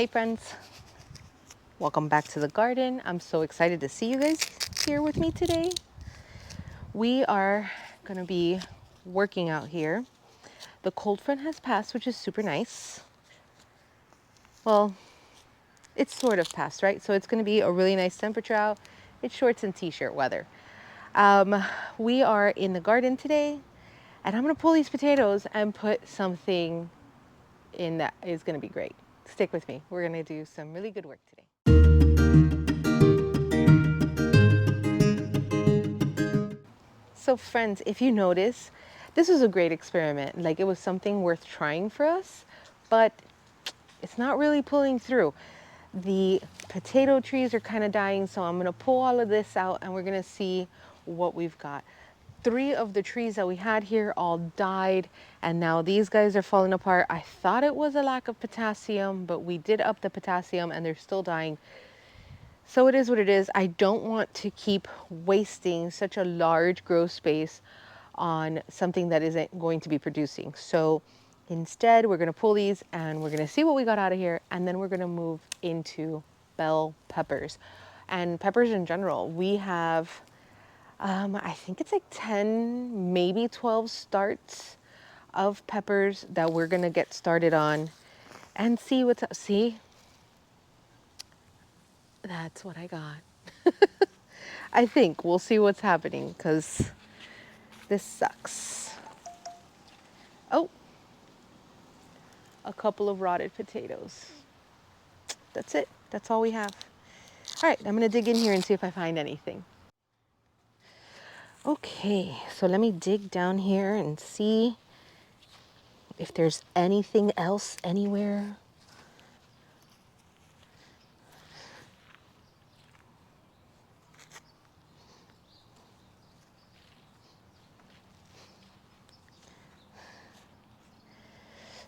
Hey friends, welcome back to the garden. I'm so excited to see you guys here with me today. We are gonna be working out here. The cold front has passed, which is super nice. Well, it's sort of passed, right? So it's gonna be a really nice temperature out. It's shorts and t-shirt weather. We are in the garden today, and I'm gonna pull these potatoes and put something in that is gonna be great. Stick with me. We're gonna do some really good work today. So friends, if you notice, this was a great experiment. Like, it was something worth trying for us, but it's not really pulling through. The potato trees are kind of dying, so I'm gonna pull all of this out and we're gonna see what we've got. 3 of the trees that we had here all died, and now these guys are falling apart. I thought it was a lack of potassium, but we did up the potassium and they're still dying. So it is what it is. I don't want to keep wasting such a large grow space on something that isn't going to be producing. So instead, we're going to pull these and we're going to see what we got out of here. And then we're going to move into bell peppers and peppers in general. We have, I think it's like 10, maybe 12 starts of peppers that we're going to get started on and see what's up. See, that's what I got. I think we'll see what's happening because this sucks. Oh, a couple of rotted potatoes. That's it. That's all we have. All right, I'm going to dig in here and see if I find anything. Okay, so let me dig down here and see if there's anything else anywhere.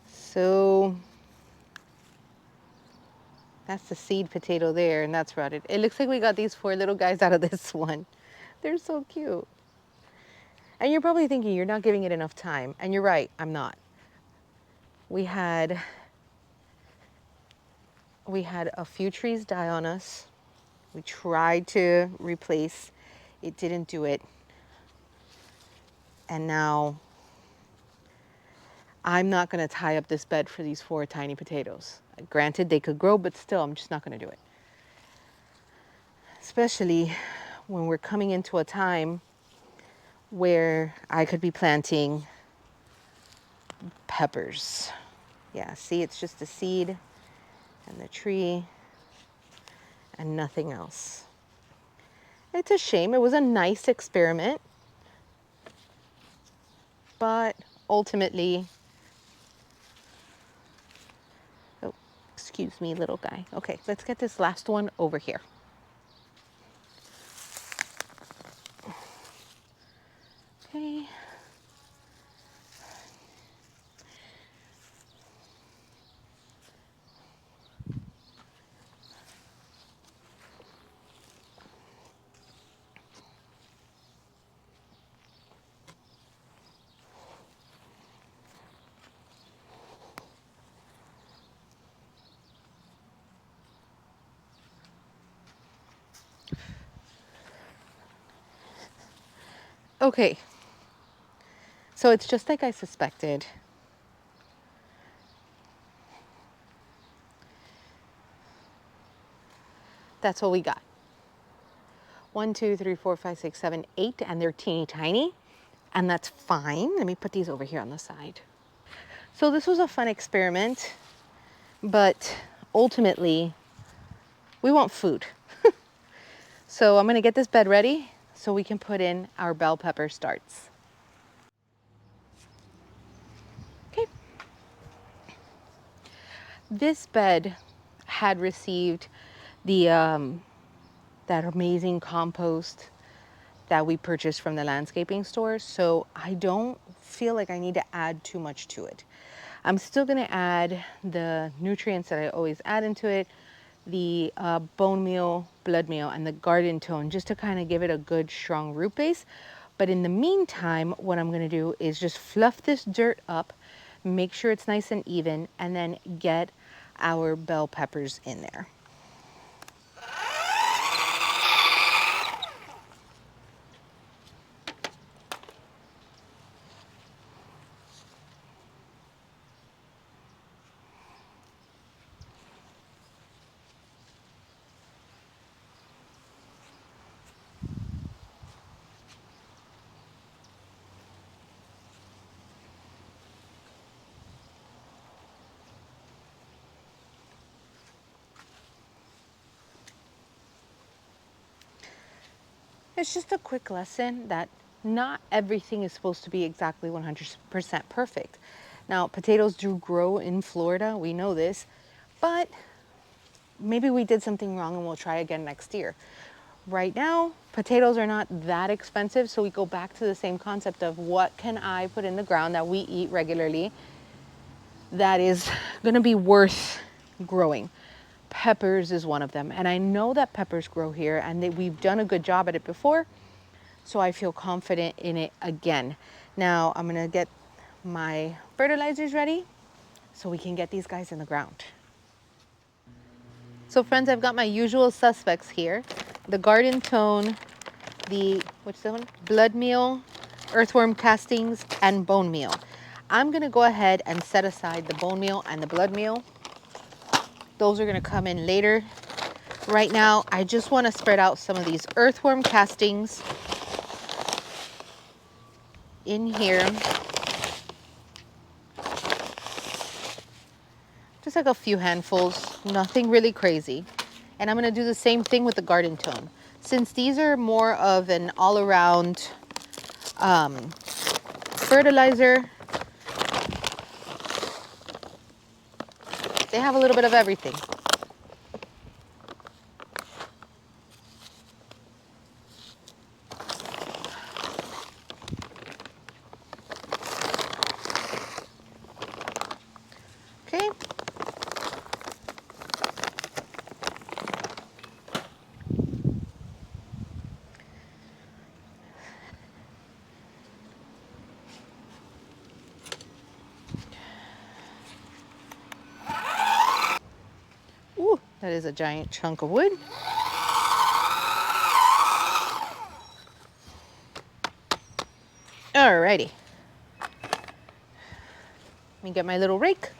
So that's the seed potato there, and that's rotted. It looks like we got these 4 little guys out of this one. They're so cute. And you're probably thinking you're not giving it enough time. And you're right, I'm not. We had a few trees die on us. We tried to replace, it didn't do it. And now I'm not going to tie up this bed for these 4 tiny potatoes. Granted, they could grow, but still, I'm just not going to do it. Especially when we're coming into a time where I could be planting peppers. Yeah, see, it's just the seed and the tree and nothing else. It's a shame. It was a nice experiment, but ultimately, oh, excuse me, little guy. Okay, let's get this last one over here. Okay. Okay, so it's just like I suspected. That's what we got. 1, 2, 3, 4, 5, 6, 7, 8, and they're teeny tiny, and that's fine. Let me put these over here on the side. So this was a fun experiment, but ultimately, we want food. So I'm gonna get this bed ready so we can put in our bell pepper starts. Okay. This bed had received the that amazing compost that we purchased from the landscaping store, so I don't feel like I need to add too much to it. I'm still gonna add the nutrients that I always add into it, the bone meal, blood meal, and the garden tone, just to kind of give it a good strong root base. But in the meantime, what I'm gonna do is just fluff this dirt up, make sure it's nice and even, and then get our bell peppers in there. It's just a quick lesson that not everything is supposed to be exactly 100% perfect. Now, potatoes do grow in Florida, we know this, but maybe we did something wrong and we'll try again next year. Right now, potatoes are not that expensive, so we go back to the same concept of what can I put in the ground that we eat regularly that is gonna be worth growing. Peppers is one of them, and I know that peppers grow here and that we've done a good job at it before, so I feel confident in it again. Now I'm gonna get my fertilizers ready so we can get these guys in the ground. So friends, I've got my usual suspects here. The garden tone, the, what's the one? Blood meal, earthworm castings, and bone meal. I'm gonna go ahead and set aside the bone meal and the blood meal. Those are gonna come in later. Right now, I just wanna spread out some of these earthworm castings in here. Just like a few handfuls, nothing really crazy. And I'm gonna do the same thing with the garden tone. Since these are more of an all-around fertilizer, they have a little bit of everything. Okay. Ooh, that is a giant chunk of wood. Alrighty. Let me get my little rake.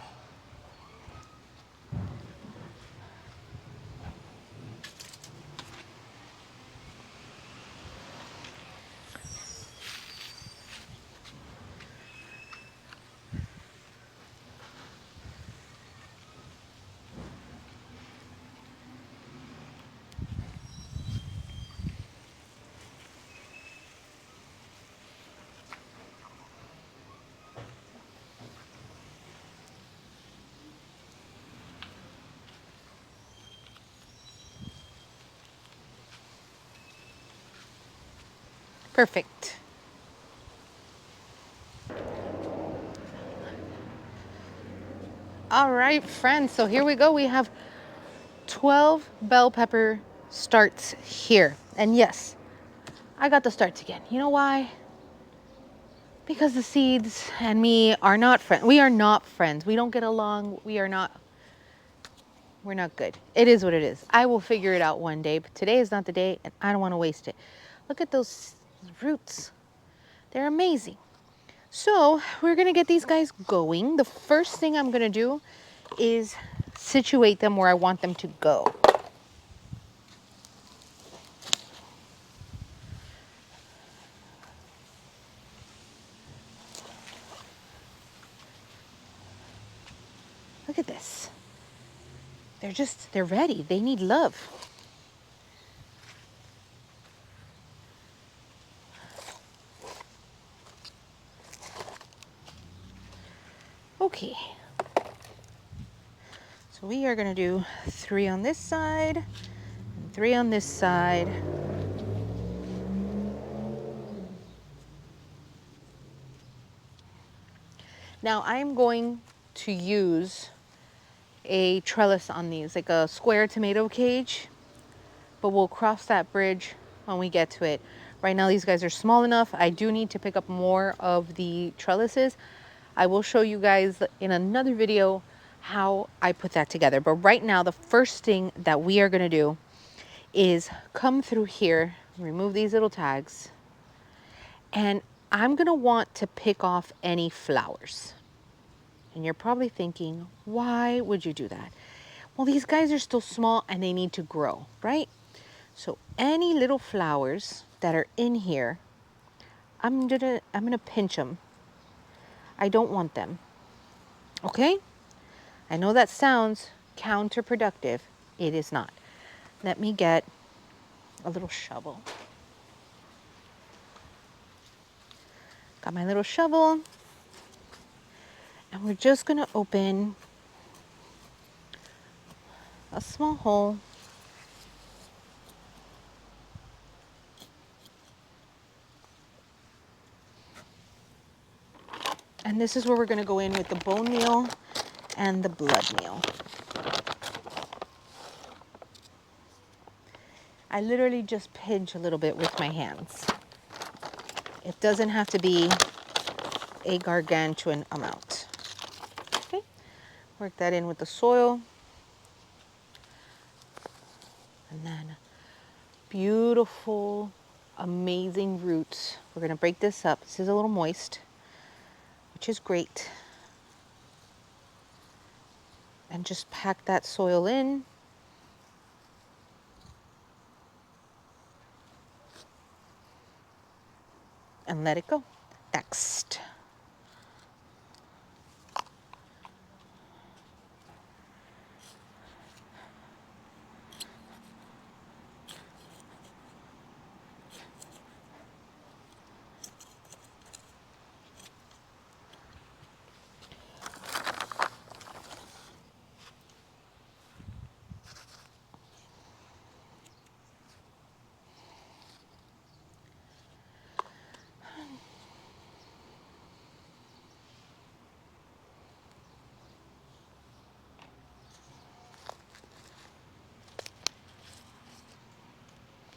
Perfect. All right, friends, so here we go. We have 12 bell pepper starts here. And yes, I got the starts again. You know why? Because the seeds and me are not friends. We are not friends. We don't get along. We're not good. It is what it is. I will figure it out one day, but today is not the day and I don't want to waste it. Look at those roots. They're amazing. So we're gonna get these guys going. The first thing I'm gonna do is situate them where I want them to go. Look at this. They're ready. They need love. Okay. So we are gonna do 3 on this side, and 3 on this side. Now I'm going to use a trellis on these, like a square tomato cage, but we'll cross that bridge when we get to it. Right now these guys are small enough. I do need to pick up more of the trellises. I will show you guys in another video how I put that together. But right now, the first thing that we are going to do is come through here, remove these little tags, and I'm going to want to pick off any flowers. And you're probably thinking, why would you do that? Well, these guys are still small and they need to grow, right? So any little flowers that are in here, I'm gonna pinch them. I don't want them. Okay? I know that sounds counterproductive. It is not. Let me get a little shovel. Got my little shovel. And we're just gonna open a small hole. And this is where we're gonna go in with the bone meal and the blood meal. I literally just pinch a little bit with my hands. It doesn't have to be a gargantuan amount. Okay, work that in with the soil. And then beautiful, amazing roots. We're gonna break this up. This is a little moist, which is great. And just pack that soil in. And let it go. Next.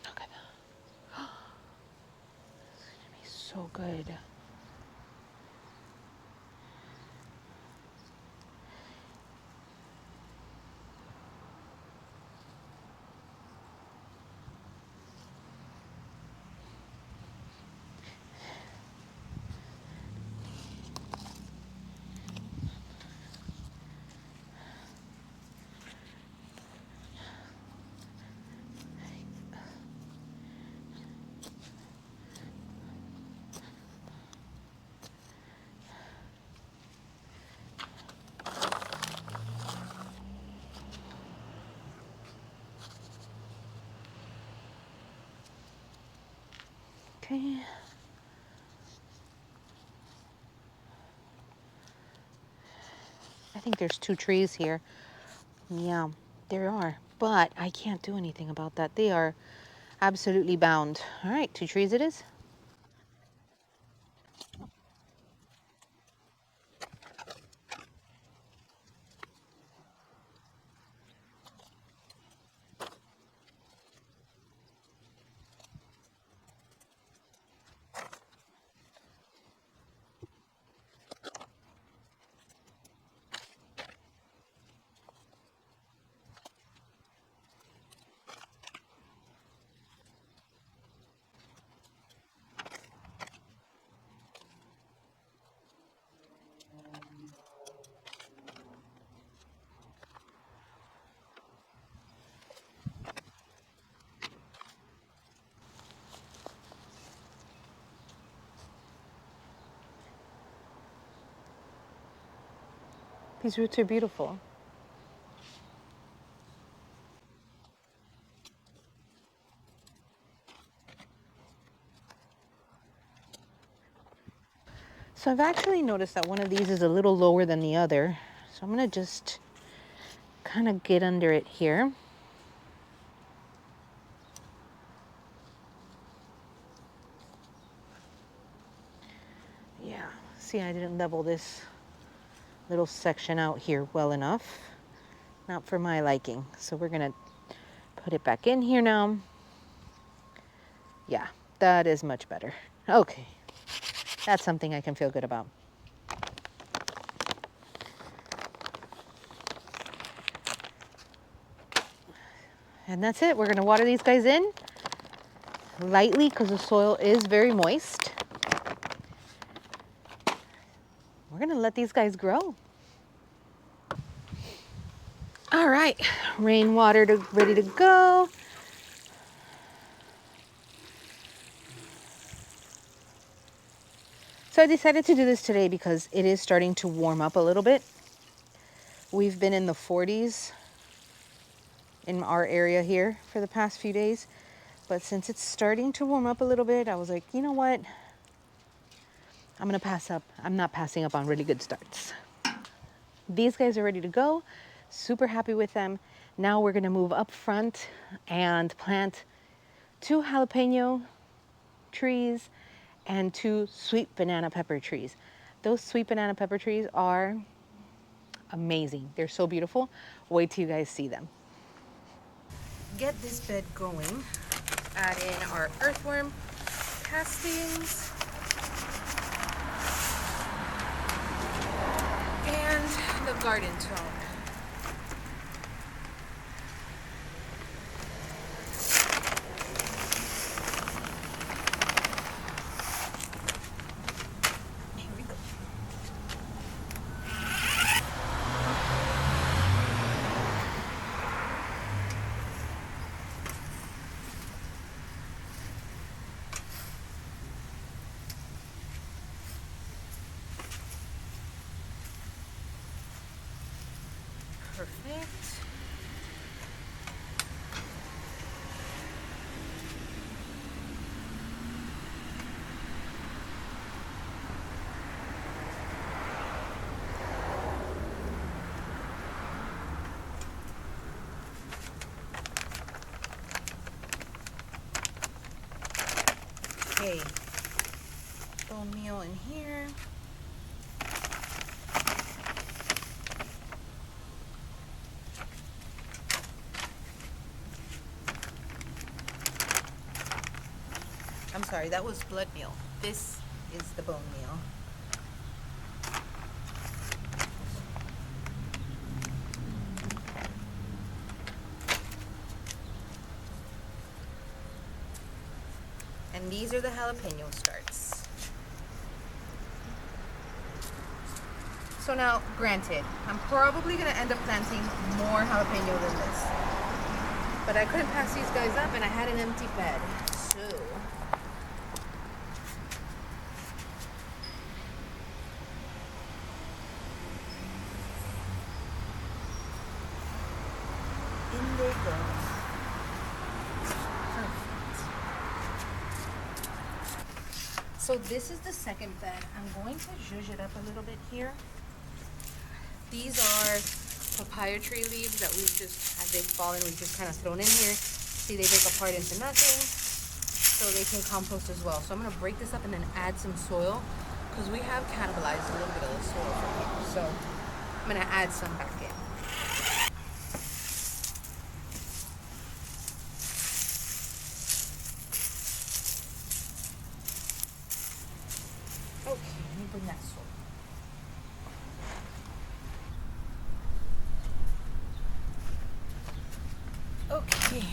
Look at that. It's gonna be so good. Okay. I think there's 2 trees here. Yeah, there are. But I can't do anything about that. They are absolutely bound. All right, 2 trees it is. These roots are beautiful. So I've actually noticed that one of these is a little lower than the other. So I'm gonna just kind of get under it here. Yeah, see, I didn't level this little section out here well enough. Not for my liking. So we're gonna put it back in here now. Yeah, that is much better. Okay, that's something I can feel good about. And that's it. We're gonna water these guys in lightly because the soil is very moist. We're gonna let these guys grow. All right, rainwater ready to go. So I decided to do this today because it is starting to warm up a little bit. We've been in the 40s in our area here for the past few days. But since it's starting to warm up a little bit, I was like, you know what? I'm gonna pass up. I'm not passing up on really good starts. These guys are ready to go. Super happy with them. Now we're gonna move up front and plant 2 jalapeno trees and 2 sweet banana pepper trees. Those sweet banana pepper trees are amazing. They're so beautiful. Wait till you guys see them. Get this bed going. Add in our earthworm castings and the garden tone. Here we go. Perfect. Okay, bone meal in here. I'm sorry, that was blood meal. This is the bone meal. And these are the jalapeno starts. So now, granted, I'm probably gonna end up planting more jalapeno than this. But I couldn't pass these guys up and I had an empty bed. So in they go. So this is the second bed. I'm going to zhuzh it up a little bit here. These are papaya tree leaves that we've just, as they've fallen, we've just kind of thrown in here. See, they break apart into nothing, so they can compost as well. So I'm gonna break this up and then add some soil, because we have cannibalized a little bit of the soil from here. So I'm gonna add some back in. Okay, let me bring that soil. Okay.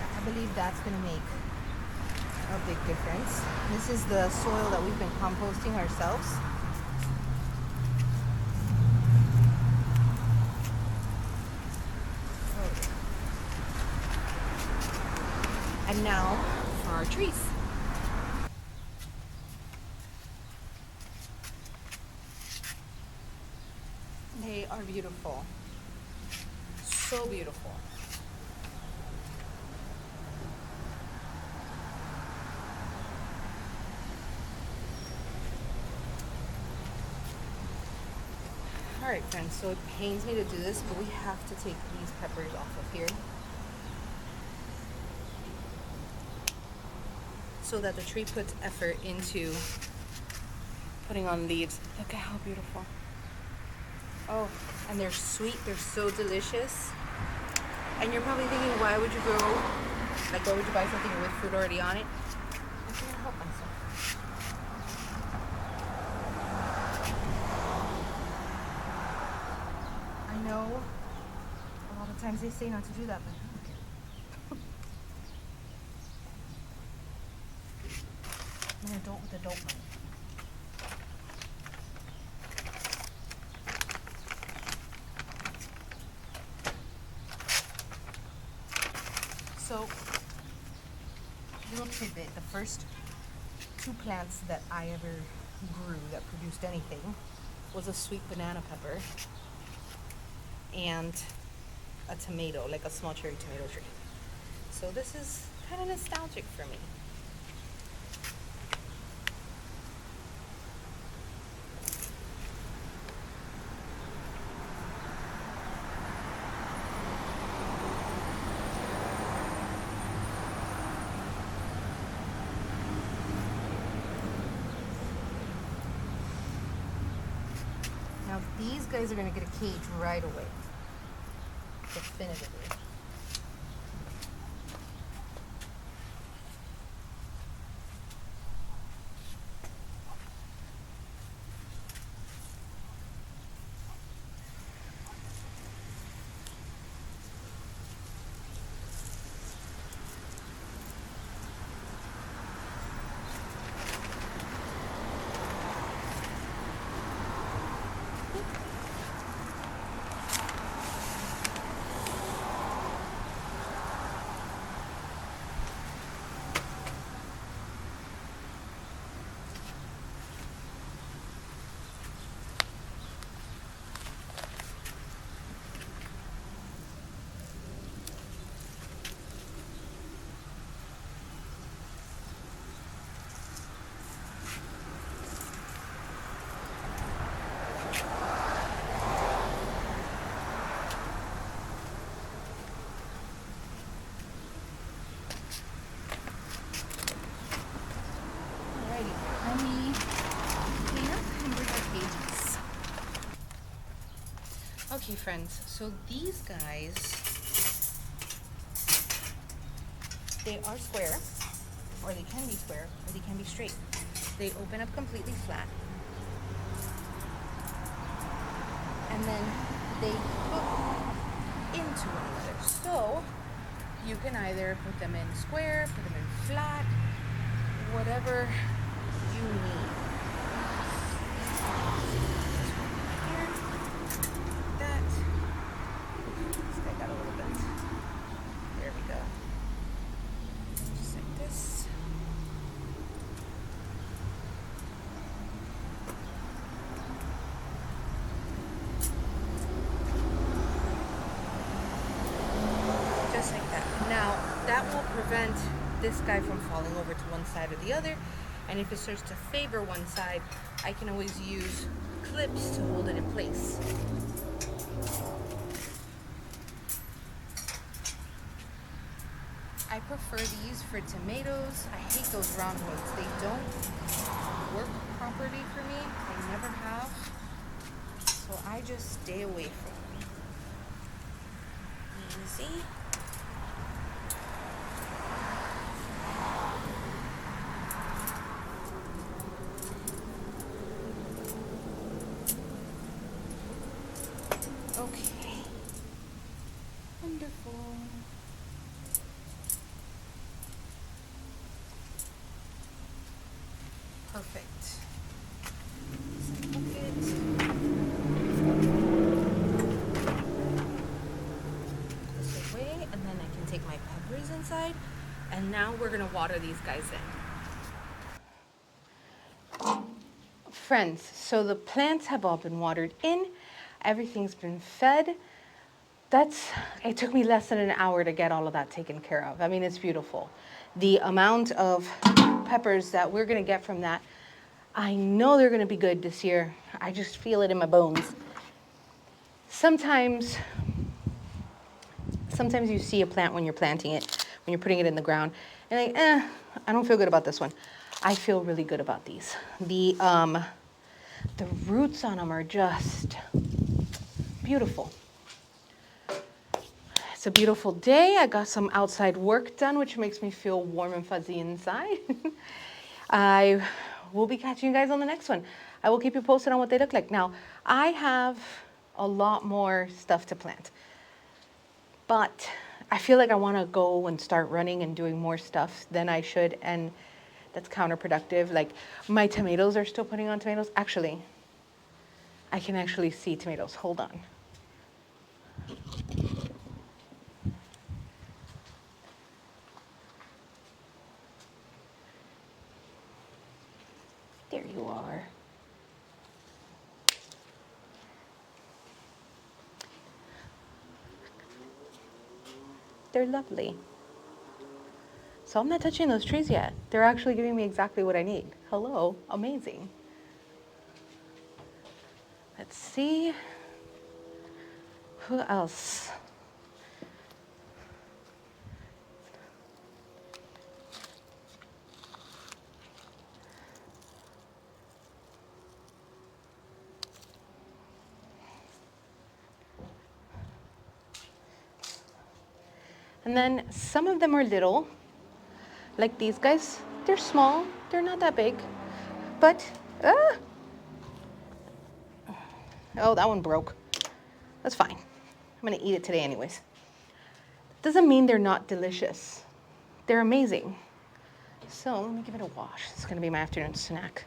I believe that's going to make a big difference. This is the soil that we've been composting ourselves. And now for our trees. They are beautiful. So beautiful. Alright friends, so it pains me to do this, but we have to take these peppers off of here so that the tree puts effort into putting on leaves. Look at how beautiful. Oh, and they're sweet, they're so delicious. And you're probably thinking, why would you why would you buy something with fruit already on it? I can't help myself. Sometimes they say not to do that, but I'm an adult with adult money. So, little tidbit, the first 2 plants that I ever grew that produced anything was a sweet banana pepper and a tomato, like a small cherry tomato tree. So this is kind of nostalgic for me. Now these guys are going to get a cage right away, definitively. Okay, friends, so these guys, they are square, or they can be square, or they can be straight. They open up completely flat, and then they hook into one another. So you can either put them in square, put them in flat, whatever you need. Now, that will prevent this guy from falling over to one side or the other, and if it starts to favor one side, I can always use clips to hold it in place. I prefer these for tomatoes. I hate those round ones. They don't work properly for me. They never have. So I just stay away from them. Easy. Okay. Wonderful. Perfect. This away, and then I can take my peppers inside, and now we're gonna water these guys in. Friends, so the plants have all been watered in, everything's been fed. It took me less than an hour to get all of that taken care of. I mean, it's beautiful. The amount of peppers that we're gonna get from that, I know they're gonna be good this year. I just feel it in my bones. Sometimes you see a plant when you're planting it, when you're putting it in the ground, and like, I don't feel good about this one. I feel really good about these. The roots on them are just beautiful. It's a beautiful day. I got some outside work done, which makes me feel warm and fuzzy inside. I will be catching you guys on the next one. I will keep you posted on what they look like. Now, I have a lot more stuff to plant. But I feel like I want to go and start running and doing more stuff than I should, and that's counterproductive. Like my tomatoes are still putting on tomatoes. Actually, I can actually see tomatoes. Hold on. There you are. They're lovely. So I'm not touching those trees yet. They're actually giving me exactly what I need. Hello, amazing. Let's see. Who else? And then some of them are little, like these guys. They're small, they're not that big. But, ah! Oh, that one broke. That's fine. I'm gonna eat it today anyways. Doesn't mean they're not delicious. They're amazing. So let me give it a wash. It's gonna be my afternoon snack.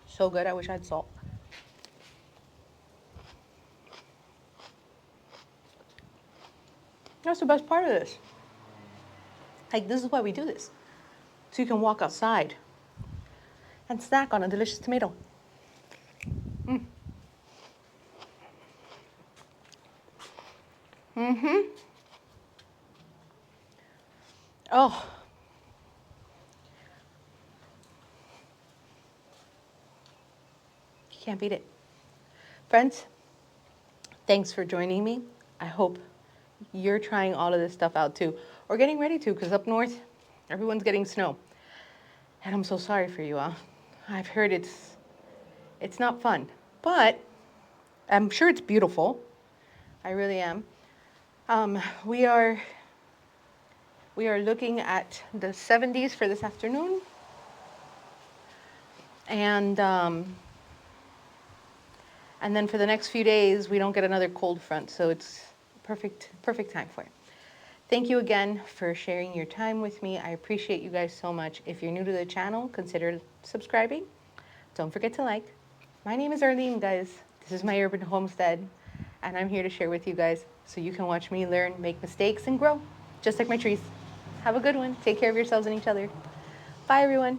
So good, I wish I had salt. That's the best part of this. Like, this is why we do this. So you can walk outside and snack on a delicious tomato. Oh, you can't beat it. Friends, thanks for joining me. I hope you're trying all of this stuff out too, or getting ready to, because up north, everyone's getting snow. And I'm so sorry for you, huh? I've heard it's not fun, but I'm sure it's beautiful. I really am. Um, we are we are looking at the 70s for this afternoon, and and then for the next few days we don't get another cold front, so it's perfect time for it. Thank you again for sharing your time with me. I appreciate you guys so much. If you're new to the channel, consider subscribing. Don't forget to like. My name is Arlene, guys. This is my urban homestead, and I'm here to share with you guys so you can watch me learn, make mistakes, and grow, just like my trees. Have a good one. Take care of yourselves and each other. Bye, everyone.